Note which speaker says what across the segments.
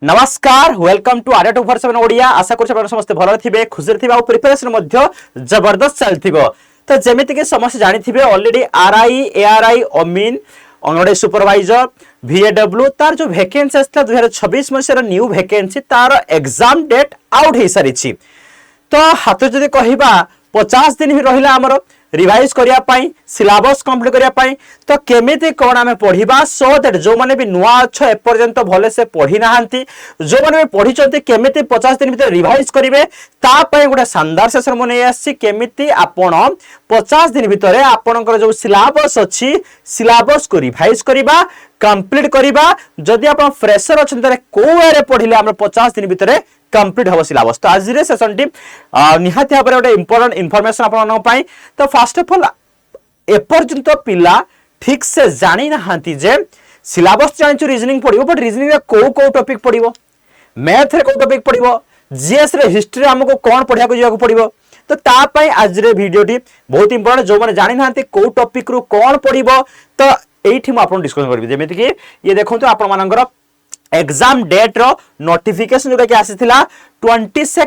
Speaker 1: नमस्कार welcome to Arya 247 Odia आशा कर समस्ते भल थे खुशी थे प्रिपेरेसन जबरदस्त चलती तो जमीक समस्त जानी ऑलरेडी आरआई एआरआई अमीन अंगनवाड़ी सुपरवाइजर VAW तार जो वैकेंसी आसला 2026 मसीहार न्यू वैकेंसी तार एग्जाम डेट आउट हो सारी तो हाथ जदि कहवा 50 दिन ही रहा आमर रिवाइज करने सिलेबस कंप्लीट करने तो केमिति कौन आम पढ़ा सो दैट जो मैंने भी नुआ अच्छ एपर्यंत भले से पढ़ी ना जो मैंने भी पढ़ी केमिति 50 दिन भीतर रिवाइज करेंगे गोटे शानदार सेशन मुझे आसी केमिति आपण 50 दिन भीतर आपणकर जो सिलेबस अच्छी सिलेबस को रिवाइज करवा कंप्लीट करवा जदि आप फ्रेशर अच्छा कौ वे पढ़ले 50 दिन भीतर कंप्लीट हम सिलेबस तो आज सेशन टी निहाती भाव गोटे इंपोर्टेंट इनफॉरमेशन आप तो फास्ट ऑफ ऑल एपर्यंत पिला ठीक से जानी ना सिलेबस जानी रीजनिंग पढ़ो बट रीजनिंग कौ कौ टॉपिक पढ़ो मैथ रे कौ टॉपिक पढ़ो जीएस रे हिस्ट्री हमको कौन पढ़ा जावाक पड़ो तो तापाई आज वीडियो टी बहुत इंपोर्टेंट जो मैंने जानी ना कौ टॉपिक रु कौन पढ़ो तो ये मुझे डिस्कस करी जमीक ये देखो आप एग्जाम डेट रो नोटिफिकेशन जोटा कि आसीथिला 22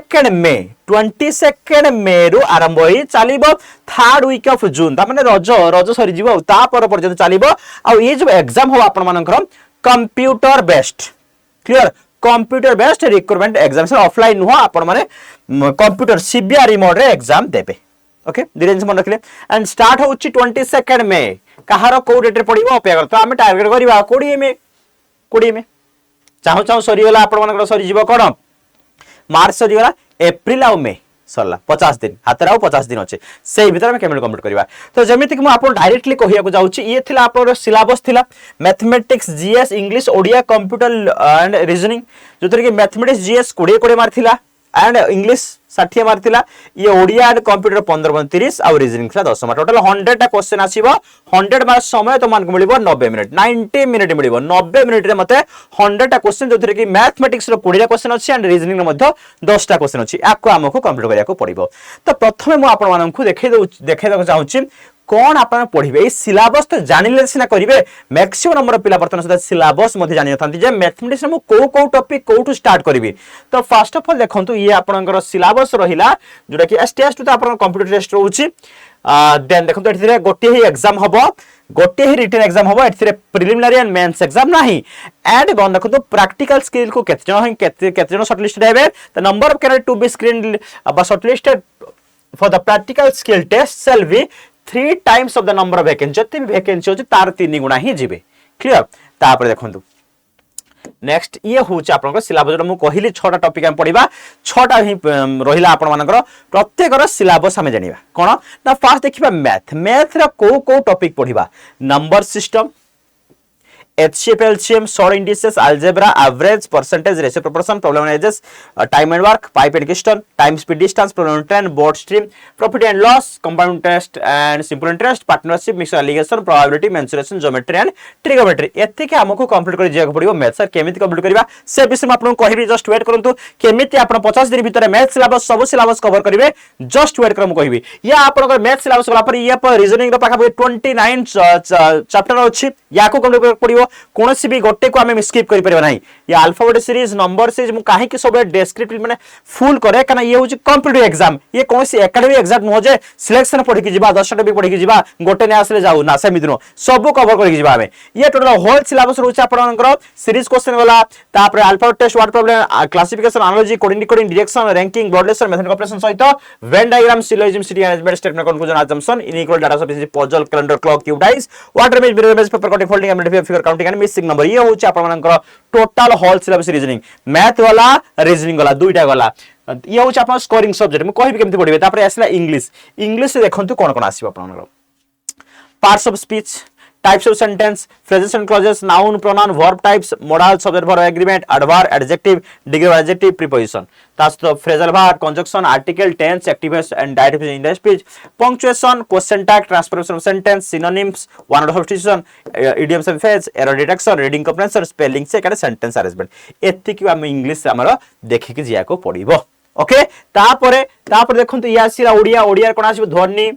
Speaker 1: मे रु आरंभ होई चलिबो 3rd वीक ऑफ जून ता माने रज सरी जीवो ता पर पर्यंत चलिबो आ ये जो एग्जाम हो आपन मानकर computer based clear computer based recruitment exam offline नुह आपन माने कंप्यूटर सीबीआरई मोड रे एग्जाम देबे ओके धीरे मन रखले एंड स्टार्ट होउची 22 मे कहार को डेट रे पड़िबो अपेक्षा कर तो हम टारगेट करबा 20 मे चाहू चाहू सरीगला आप सरीज कौन मार्च सरीगला एप्रिल आ मे सरला 50 दिन हाथ आउ 50 दिन अच्छे से भीतर आम केमिति कंप्लीट करवा तो जमीक मुझे डायरेक्टली कहूँ जाऊँगी ये थी आप सिलेबस थी mathematics GS English Odia computer and reasoning जो कि mathematics GS 20 mark and English 60 mark ये ओडिया एंड कंप्यूटर 15-30 आउ रीजनिंग 10 मार्क टोटल 100 क्वेश्चन आसीबो 100 मार्क समय तो मानक मिलिबो 90 मिनिट 90 मिनिट मिलिबो 90 मिनिट रे मते 100 क्वेश्चन जो कि मैथमेटिक्स रो 20 क्वेश्चन अछि एंड रीजनिंग रो मध्ये 10 क्वेश्चन अछि याको हमको कंप्लीट करिया को पड़िबो तो प्रथमे मु आपन मानकु देखाइदो चाहूछि कौन आप पढ़े सिलेबस तो जानिले सिना करेंगे मैक्सिमम नंबर पिला बर्तमान सुधा सिलेबस जानी था मैथमेटिक्स में कौ कौ टॉपिक कौटू स्टार्ट करी तो फास्ट ऑफ ऑल देखो ये आपंकर सिलेबस रहा जोटा कि टेस्ट तो आप कंप्यूटर टेस्ट रोचे देन देखो ये गोटे ही एग्जाम हम गोटे ही रिटन एग्जाम हम ए प्रिलिमिनरी एंड मेंस एग्जाम नहीं एंड वन देखो प्रैक्टिकल स्किल को केते शॉर्टलिस्टेड हेबे the number of candidate to be screen shortlisted for the practical skill test shall be 3 times of the number of vacancy जति भी vacancy होची तार 3 गुणा ही जिवे क्लियर तापर देखंतु नेक्स्ट ये होची आपनकर सिलेबस जो कहली 6टा टॉपिक हम पढ़िबा 6टा ही रहिला आपन मानकर प्रत्येक रो सिलेबस हम जानिबा कोन ना फास्ट देखिबा मैथ रो को टॉपिक पढ़िबा number system HCF LCM short indices algebra average percentage ratio proportion problem analysis time and work pipe and keystone time speed distance problem trend board stream profit and loss compound interest and simple interest partnership mixed allegation probability mensuration geometry and trigonometry एतिके हमको complete कर जिया पड़िबो math sir केमिति complete करबा से विषय में आपन कहबी just wait करंतु केमिति आपन 50 दिन भीतर मैथ सिलेबस सब सिलेबस कवर करिवे जस्ट वेट करम कहबी या आपन मैथ सिलेबस गला पर या पर रीजनिंग रो पाखा 29 चैप्टर अछि याको कंप्लीट पड़िबो कौन सी भी गोटे को आम स्किप कर ना ये अल्फाबेट सीरीज नंबर सीरीज मुझे कहीं सब डेस्क्रिप्टिव माने फुल करे कारण ये हूँ कॉम्पिटिटिव एग्जाम ये कौन सी एकेडमिक एग्जाम नुह जे सिलेक्शन पढ़ी जा 10 टॉपिक पढ़ी जा गोटे नहीं आसले जाऊ ना सेमती नुह सब कवर कर ये टोटल होल सिलेबस रोचे आपंकर सीरीज क्वेश्चन गला alphabet test word problem classification analogy coding decoding direction ranking blood lesson method operation सहित Venn diagram syllogism city management statement conclusion assumption inequal data sufficiency puzzle calendar clock cube dice water image mirror image paper cutting folding and figure counting and missing number ये होची आपनकर total whole syllabus reasoning math वाला reasoning वाला दुईटा गला ये होची आपन स्कोरिंग सब्जेक्ट मैं कहबी केमति पढिबे तापर आसला इंग्लिश से देखंतु कोन कोन आसीबो आपनकर parts of speech types of sentence phrases and clauses noun pronoun verb types modal subject verb agreement adverb adjective degree of adjective preposition तास्तो phrasal verb conjunction article tense active and dative in the speech punctuation question tag transformation of sentence synonyms one word substitution idioms and phrase error detection reading comprehension spelling check and sentence arrangement एतिकी हम English हमर देखि के जिया को पड़िबो okay तापर देखंतु या सिला ओडिया कोन आसीबो ध्वनि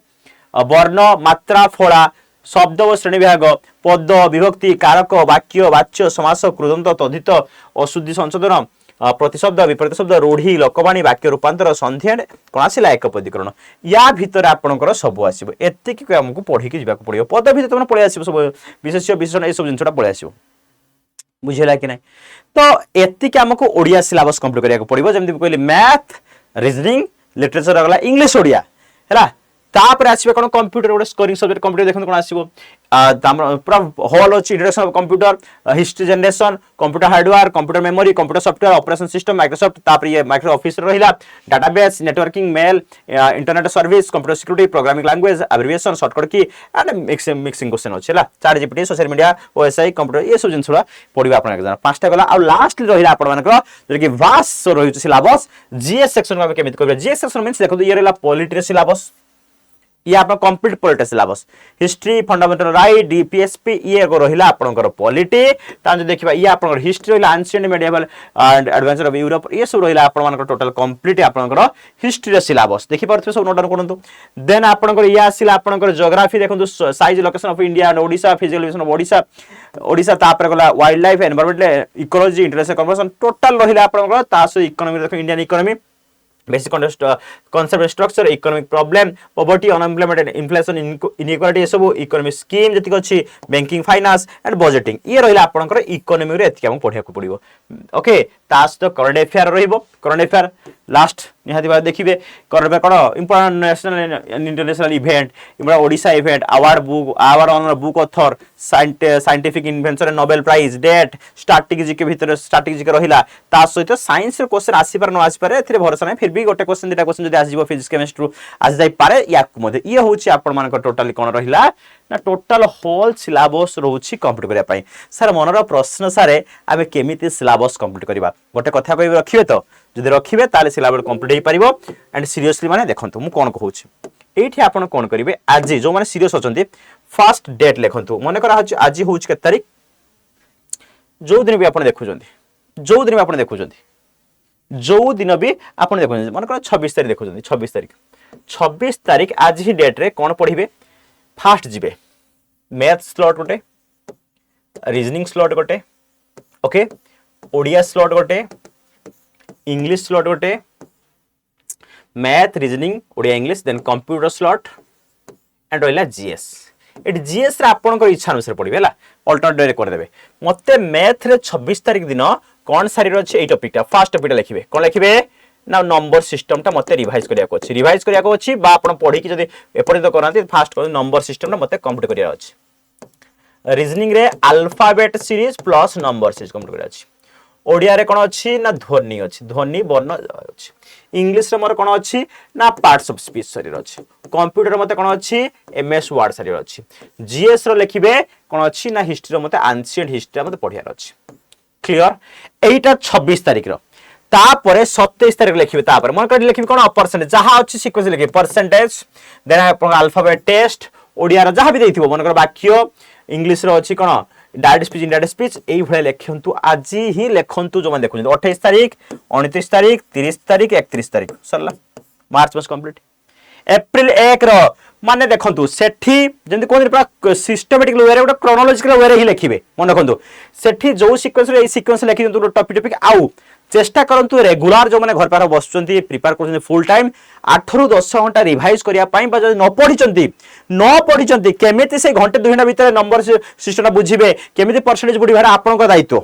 Speaker 1: वर्ण मात्रा फला शब्द व श्रेणी विभाग पद विभक्ति कारक वाक्य वाच्य समास कृदंत तद्धित अशुद्धि संशोधन प्रतिशब्द विपरीत शब्द रूढ़ी लोकवाणी वाक्य रूपांतर संधि कौन आसला एक पदीकरण या भितर आपंकर सब आसो एतिक आमको पढ़ी जावाक पड़ो पद भितर तुम पलि आस सब विशेष विशेषण ये सब जिनटा पलि आस बुझेगा कि ना तो एतिक आमको ओडिया सिलेबस कंप्लीट करिया पड़ो जमी कहली मैथ रीजनिंग लिटरेचर गला इंग्लिश ओडिया है तापर आसवे कौन कंप्यूटर गोटे स्कोरिंग सब्जेक्ट कंप्यूटर देखते कौन आसो पूरा हॉल अच्छी introduction of computer history generation computer hardware computer memory computer software operation system Microsoft तापर ये माइक्रो ऑफिस रहिला database networking mail internet service computer security programming language abbreviation shortcut key and mixing question अच्छे है chat GPT social media OSI computer ये सब जिनस पढ़ा आप exam पांचटा गला आ लास्ट रहिला आपण मानकर जो कि वास्ट रही सिलेबस जीएस सेक्शन को केमिति करबे जीएस सेक्शन मींस देखो ये रहिला पॉलिटी सिलेबस ये आप complete polity syllabus history fundamental right DPSP ये रहिला आपनकर पॉलिटी ता जो देखिबा ये आपनकर हिस्ट्री रहिला ancient medieval and adventure of Europe ये सब रहिला आपन मानकर टोटल कंप्लीट आपनकर हिस्ट्री रे सिलेबस देखि परथि सब नोट डाउन करंतु देन आपनकर ये आसिला आपनकर जियोग्राफी देखंतु size location of India and Odisha physical location of Odisha Odisha तापर गला wild life environment ecology international conversation total रहिला आपनकर तासो इकोनॉमी देखो Indian economy basic concept structure economic problem poverty unemployment and inflation inequality सब इकोनॉमिक स्कीम जति अछि banking finance and budgeting ये रहिला आपनकर इकोनॉमी रे एतिक हम पढिया को पड़िबो ओके तास तो करंट अफेयर रहिबो करंट अफेयर लास्ट निहाती बात देखिबे करबे कोन important national and international event इमरा Odisha event award honour book author scientific invention Nobel prize date strategy के भीतर स्ट्रैटेजी के रहिला ता सहित साइंस रे क्वेश्चन आसी पर न आसी पर एथिरे भरोसा नै फिर भी गोटे क्वेश्चन दिटा क्वेश्चन जदि आसी जिवो फिजिक्स केमिस्ट्री आसी जाई पारे या मध्ये ये होची आपण मान टोटली कोन रहिला ना टोटल होल सिलेबस रहउची कंप्लीट करिया पई सर मनर प्रश्न सारे आबे केमिति सिलेबस कंप्लीट करिबा गोटे कथा कहि रखिबे तो जदि रखिबे ताले सिलेबस कंप्लीट होई परिबो एंड सीरियसली माने देखंतु मु कोन कहउची एठी आपण कोन करिवे आज जो माने सीरियस होचंती फर्स्ट डेट लेखंतु मने करा होची आज होची के तारीख जो दिन भी आपण देखुचंती जो दिन भी आपण देखुचंती जो दिन भी आपण देखुचंती मने करा 26 तारीख देखुचंती 26 तारीख आज ही डेट रे कोन पढिबे फास्ट जिबे मैथ स्लॉट गोटे रीजनिंग स्लॉट गोटे ओके ओडिया स्लॉट गोटे इंग्लिश स्लॉट गोटे math reasoning Odia English then computer slot and रहिला जीएस एट जीएस रे आपनकर इच्छा अनुसार पढिबे हला अल्टरनेट रे कर देबे मते मैथ रे 26 तारिख दिन कोन सारी अछि ए टॉपिकटा फर्स्ट टॉपिकटा लिखिबे कोन लिखिबे ना नंबर सिस्टम टा मते रिवाइज करिया को अछि बा आपण पढी कि जदि एपरि तो करनाती फास्ट को नंबर सिस्टम टा मते कंप्लीट करिया अछि रीजनिंग रे alphabet series plus number series complete करिया अछि ओडिया रे कोन अछि ना ध्वनि वर्ण अछि इंग्लिश रे मोर कोन अछि ना पार्ट्स ऑफ स्पीच शरीर अछि कंप्यूटर मते कोन अछि एमएस वर्ड शरीर अछि जीएस रो लिखिबे कोन अछि ना हिस्ट्री रो मते एंशिएंट हिस्ट्री मते पढियार अछि क्लियर एटा 26 तारिख रो तापरे 27 तारिख लिखिबे तापरे मन कर लिखिबे कोन परसेंटेज जहा अछि सीक्वेंस लिखिबे परसेंटेज देन अपन अल्फाबेट टेस्ट ओडिया रो जहा भी देथिबो मन कर वाक्य इंग्लिश रो अछि कोन डायरेक्ट स्पीच इनडायरेक्ट स्पीच एई भले लेखंतु आज ही लेखंतु जो मन देखु 28 तारिख 29 तारिख 30 तारिख 31 तारिख सरला मार्च मास कंप्लीट एप्रिल 1 रो माने देखंतु सेठी जंदी कोन पूरा सिस्टमैटिक वे रे क्रोनोलॉजिकल वे रे ही लिखिबे मन देखंतु सेठी जो सीक्वेंस रे ए सीक्वेंस लिखि दंतु टॉपिक आउ चेष्टा करंतु रेगुलर जो माने घर पार बसचंती प्रिपेयर करचंती फुल टाइम 8 रु 10 घंटा रिवाइज करिया पई बा न पढिचंती केमिति से घंटे 2 घंटा भीतर नंबर सिस्टम बुझिबे केमिति परसेंटेज बुढिबार आपन को दायित्व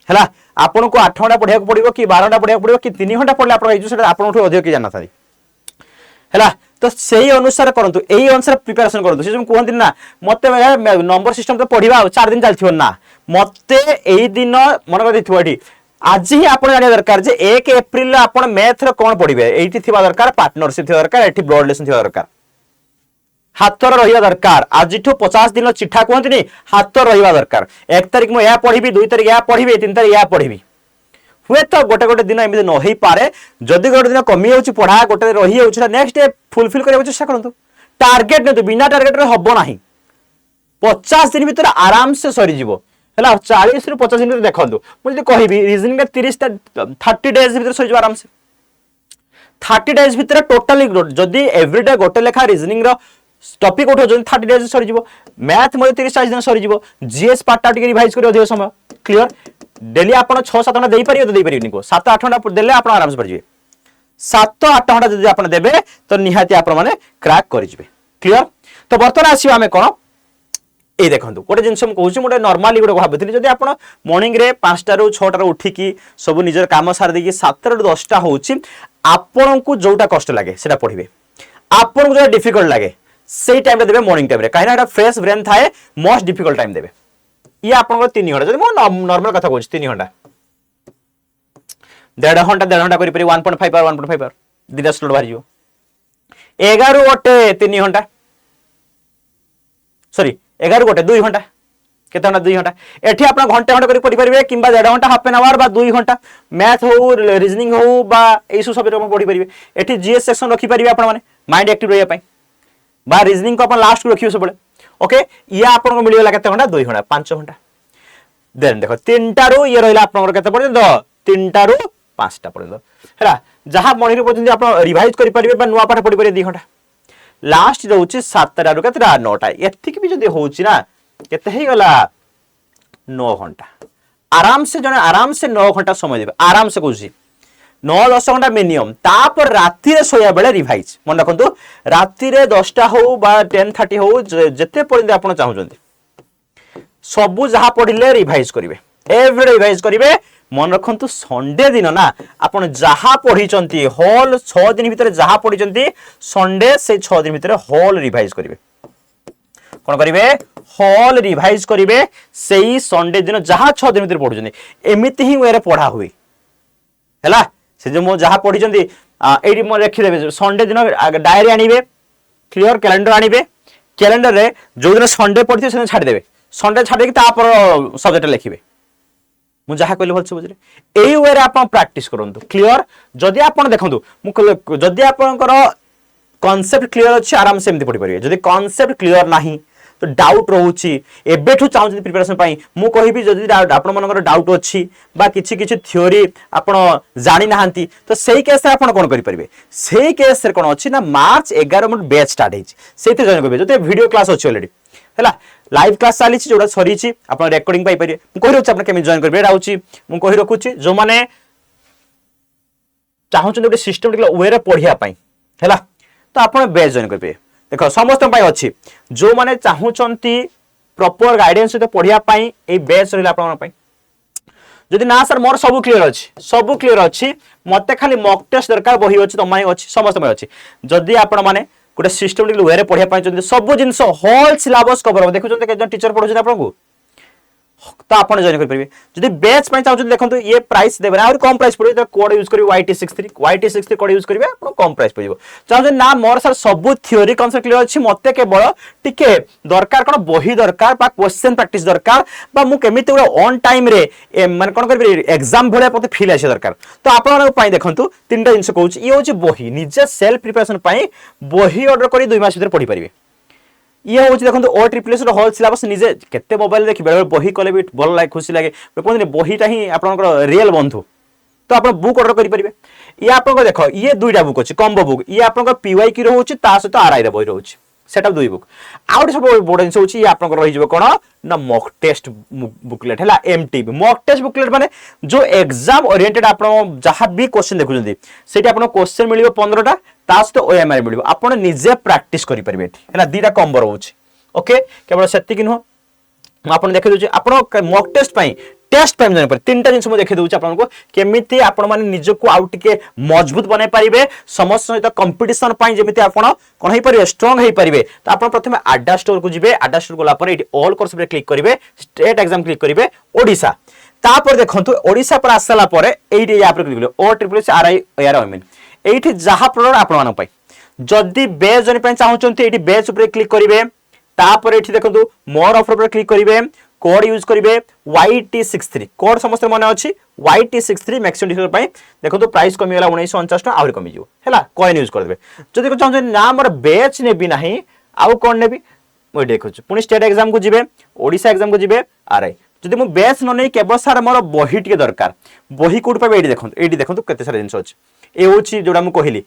Speaker 1: हैला आपन को 8 घंटा पढिया पड़िबो कि 12 घंटा पढिया पड़िबो कि 3 घंटा पढले आपन इजु सेटा आपन ठो अधिक कि जाना थाई हैला तो सेही अनुसार करंतु एही अनुसार प्रिपरेशन करंतु से जो कहंती ना मते नंबर सिस्टम तो पढिबा 4 दिन चलथियो ना मते एही दिन मन कर दिथिबो एठी आज ही आप जाना दरकार जे 1 एप्रिल आप मैथ कौन पढ़े ये दरकार पार्टनरशिप दरकार ये ब्लड रिलेशन दरकार हाथ रहा दरकार आज 50 दिन चिठा कहते हाथ रहा दरकार 1 तारिख मुझे पढ़ी 2 तारिख या पढ़ी 3 तारिख या पढ़ी हुए तो गोटे गोटे दिन एमती न हो पारे जदि गोटे दिन कमी जाऊँ पढ़ा गोटे रही नेक्स्ट डे फुलफिल करने चेष्टा करूँ टार्गेट नहीं बिना टार्गेट हम ना 50 दिन भर आराम से सरीज 40 रु 50 दिन देखो मुझे कहि रीजनिंग 30 डेज भीतर सही आराम से 30 डेज भीतर टोटली जदि एवरीडे गोटे लेखा रीजनिंग टॉपिक उठो 30 डेज सरी मैथ मध्य 30-40 दिन सरी जीएस पार्टा टिके रिवाइज करियो अधिक समय क्लियर डेली आपण 6-7 घंटा देई परियो तो देई परियो निको 7-8 घंटा देले आपण आराम से पड़ 7-8 घंटा जदि आपण देबे तो निहाती आपण माने क्रैक करि जिवे क्लियर तो बर्तमान आसीबा हमें कोन ए देखंतु गोटे जिनस हम कहूची मोटे नॉर्मली गोटे भाबथिली जदि आपण मॉर्निंग रे 5टा रो 6टा रो उठी की सब निजर काम सार देकी 7टा रो 10टा होची आपण को जोटा कष्ट लागे सेटा पढिबे आपण को जो डिफिकल्ट लागे सेई टाइम रे देबे मॉर्निंग टाइम रे काहेना एटा फ्रेश ब्रेन थाए मोस्ट डिफिकल्ट टाइम देबे ये आपण को 3 घंटा जदि मो नॉर्मल कथा कहूची 3 घंटा 1.5 घंटा करि परि 1.5 आवर 1.5 आवर दिना स्लोट बाहर जिवो 11 गोटे 3 घंटा सॉरी 11 गोटे 2 घंटा केते घंटा 2 घंटा एठी आपण घंटा घंटा करि पढि परिबे किंबा 1.5 घंटा हाफ एन आवर बा 2 घंटा मैथ हो रीजनिंग हो बा एसु सब रे पढि परिबे एठी जीएस सेक्शन रखि परिबे आपण माने माइंड एक्टिव रहिया पई बा रीजनिंग को अपन लास्ट को रखियो सबले ओके ये आपण को मिलियो केते घंटा 2 घंटा 5 घंटा देन देखो 3टा रो ये रहला आपण केते पर्यंत 3टा रो 5टा पर्यंत हैला जहां मॉर्निंग पर्यंत आपण रिवाइज करि परिबे बा नुवा पाठ पढि परिबे 2 घंटा लास्ट रहउची 7टा रो केतेटा 9टा एथिक भी जदी होउची ना केते हे गला 9 घंटा आराम से 9 घंटा समय देबे आराम से कहूची 9-10 घंटा मिनिमम तापर राति रे सोया बेले रिवाइज मन रखंतु राति रे 10टा हो बा 10:30 हो जते पर्यंत आपण चाहउचंती सबु जहा पढिले रिवाइज करिवे एवरी रिवाइज करिवे मन रखंतु संडे दिन ना आपण जहा पढिचंती होल 6 दिन भीतर जहा पढिचंती संडे से 6 दिन भीतर होल रिवाइज करिवे कोन करिवे होल रिवाइज करिवे सेही संडे दिन जहा 6 दिन भीतर पढुचंती एमिति ही वेरे पढा हुई हैला से जो मो जहा पढिचंती एडी मो लिखि देबे संडे दिन डायरी आनिबे क्लियर कैलेंडर आनिबे कैलेंडर रे जो दिन संडे पढिथे से छाडी देबे संडे छाडी कि तापर सब्जेक्ट लिखिबे मु जहा कहले भलसे बुझले एई वे रे आपण प्रैक्टिस करंतु क्लियर जदी आपण देखंतु मु जदी आपनकर कांसेप्ट क्लियर अछि आराम से एमति पढि परिबे जदी कांसेप्ट क्लियर नाही तो डाउट रहउची एबेठु चाहू प्रिपरेशन पाई मु कहिबी जदी आपण मनकर डाउट अछि बा किछि किछि थ्योरी आपण जानि नाहंती तो सेही केस रे आपण कोन करि परिबे सेही केस रे कोन अछि ना मार्च 11 मिनिट बैच स्टार्ट हेछि सेति जॉइन करबे जदी वीडियो क्लास अछि ऑलरेडी हैला लाइव क्लास चली जोड़ा सरी आप रेकर्डिंग पाई पारे मु कहि रखुछि आपण केमि जॉइन करबे राउछि मु कहि रखुछि जो माने चाहउछन गोटे सिस्टमैटिक वे रे पढिया पाई हैला तो आपण बैच जॉइन करबे देखो समस्त पाई अछि जो माने चाहउछंती प्रॉपर गाइडेंस सहित पढिया पाई ए बैच रहला आपण पाई जदि ना सर मोर सब क्लियर अछि मते खाली मॉक टेस्ट दरकार बही अछि तमाई अछि समस्त पाई अछि जदि आपण माने गोटे सिस्टमैटिक वे रे पढिया पाई चंदी सब जिंस होल सिलेबस कवर हो देखु चंदी के टीचर पढो आपन को तो आपण जॉइन कर परिबे जदि बैच पाई चाहू देखंतु ये प्राइस देबे और कम प्राइस पड़े तो कोड यूज करी YT63 कोड यूज करिवे आपण कम प्राइस पड़िबो चाहू ना मोर सर सब थ्योरी कांसेप्ट क्लियर अछि मते केवल टिके दरकार कोन बही दरकार बा क्वेश्चन प्रैक्टिस दरकार बा मु केमिति ऑन टाइम रे माने कोन करबे एग्जाम भले पते फील आसे दरकार तो आपण पाई देखंतु तीनटा जिंस कहूछ ये होची बही निजे सेल्फ प्रिपरेशन पाई बही ऑर्डर करी 2 मास भीतर पढी परिबे ये होची देखंतु ओ ट्रिपल रो होल सिलेबस निजे केते मोबाइल देखि बेले बही कले भी भल लागे खुशी लागे कोन बहीटा ही आपनकर रियल बंधु तो आप बुक ऑर्डर करि परिबे ये आपन देखो ये दुईटा बुक अछि कॉम्बो बुक ये आपन PYQ रो होची ता सहित RI रे बही रहउची सेटअप दुई बुक आउट सब बड जिंस होची ये आपन रहि जबो कोन ना मॉक टेस्ट बुकलेट हैला MTB मॉक टेस्ट बुकलेट माने जो एग्जाम ओरिएंटेड आपन जहां भी क्वेश्चन देखुजंदी सेठी आपन क्वेश्चन मिलिबो 15टा ता सहित OMR मिलिबो आपन निजे प्रैक्टिस करि परिबे हैला दीटा कॉम्बो रहउची ओके केवल सेति कि न आपन देखि दोची आपन मॉक टेस्ट पई टेस्ट टाइम जाने पर तीनटा जिंस मु देखि दोची आपन को केमिति आपन माने निज को आउट टिके मजबूत बनाई परिबे समस्त सहित कंपटीशन पई जेमिति आपन कोन हे परिबे स्ट्रांग हे परिबे तो आपन प्रथमे आडा स्टोर को जिबे आडा स्टोर गोला पर एटी ऑल कोर्स पे क्लिक करिवे स्टेट एग्जाम क्लिक करिवे ओडिसा तापर देखंतु ओडिसा पर आसला पर एटी या पर क्लिक करिवे ओ ट्रिपल RI यार मीन एटी जहा प्रोडक्ट आपन मान पई जदी बेस जने पई चाहउचंती एटी बेस ऊपर क्लिक करिवे तापर एटी देखंतु मोर ऑफर पर क्लिक करिवे कोड यूज करिवे YT63 कोड समस्त मन अछि YT63 मैक्सिमम डिस्काउंट पई देखंतु प्राइस कमी गेला 1949 टका आउर कमी जिवो हैला कॉइन यूज कर देबे जदी को चाहउ ना मोर बैच नेबी नाही आउ कोन नेबी मो देखु पुनी स्टेट एग्जाम को जिवे ओडिसा एग्जाम को जिवे RI जदी मो बैच न नै केबल सार मोर बही टिके दरकार बही कोड पाबे एडी देखंतु केते सारा जिंस अछि ए होछि जोडा मु कहिली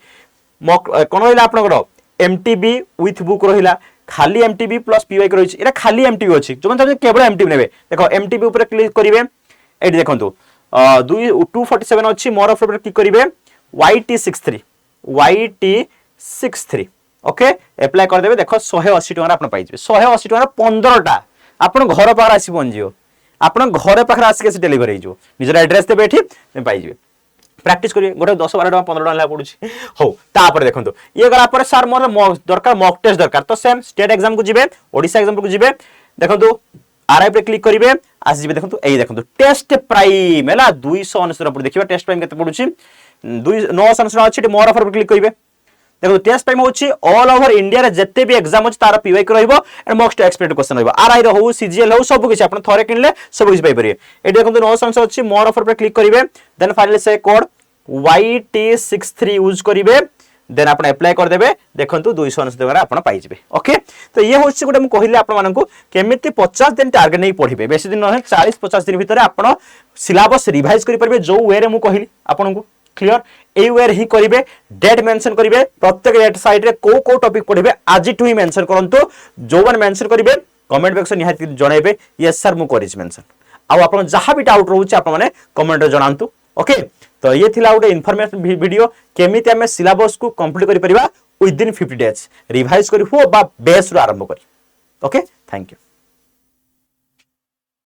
Speaker 1: कोन होइला आपनकर एमटीबी विथ बुक रहिला खाली एमटीबी प्लस पीवाई रही है खाली एमटीबी अच्छी जो मैंने केवल एमटीबी ने देखो एमटीबी ऊपर क्लिक करेंगे ये देखो 247 अच्छी मोर ऑफ क्लिक करेंगे YT63 ओके एप्लाई करदे देखो 180 टका आप पाइबे 180 टका 15टा आप घर पाखे आसी पहुंचो आप घर पाखे आसिक डेलीवर हो निजर एड्रेस देवे ये पाइबे प्रैक्टिस करिए गोटे 10 12 टका 15 टका पड़ुछि हो तापर देखंतु ये गला पर सर मोर दरकार मॉक टेस्ट दरकार तो सेम स्टेट एग्जाम को जिबे ओडिसा एग्जाम को जिबे देखंतु आरआई पे क्लिक करिवे आस जिबे देखंतु एई देखंतु टेस्ट प्राइम हैला 299 पर देखिबा टेस्ट प्राइम केते पड़ुछि 999 अछि मोर ऑफर पर क्लिक करिवे देखो टेस्ट प्राइम होछि ऑल ओवर इंडिया रे जत्ते भी एग्जाम अछि तार पीवाई को रहइबो एंड मोस्ट एक्सपेक्टेड क्वेश्चन रहइबो आरआई रो हो सीजीएल हो सब किछ आपण थरे किनले सब किछ पाइ परिए ए देखंतु 999 अछि मोर ऑफर पर क्लिक करिवे देन फाइनली से कोड YT63 यूज करिवे देन आपण अप्लाई कर देबे देखंतु 299 टका आपण पाइ जिवे ओके तो ये होछि गोटे म कहिले आपण माननकु केमिति 50 दिन टारगेट नै पढिबे बेसी दिन न 40 50 दिन भीतर आपण सिलेबस रिवाइज करि परबे जो वे रे म कहिली आपनकु क्लियर ए वे ही करिवे डेट मेंशन करिवे प्रत्येक डेट साइड रे को टॉपिक पढिबे आज टू ही मेंशन करंतु जो वन मेंशन करिवे कमेंट बॉक्स निहाती जणाइबे यस सर मु करिस मेंशन आ आपण जहां भी डाउट रहउछि आपण माने कमेंट रे जणांतु ओके तो ये थिला गोटे इनफॉरमेशन वीडियो केमिति हमें सिलेबस को कंप्लीट करि परिबा विदिन 50 डेज रिवाइज करि हो बा बेस रो आरंभ करी ओके थैंक यू।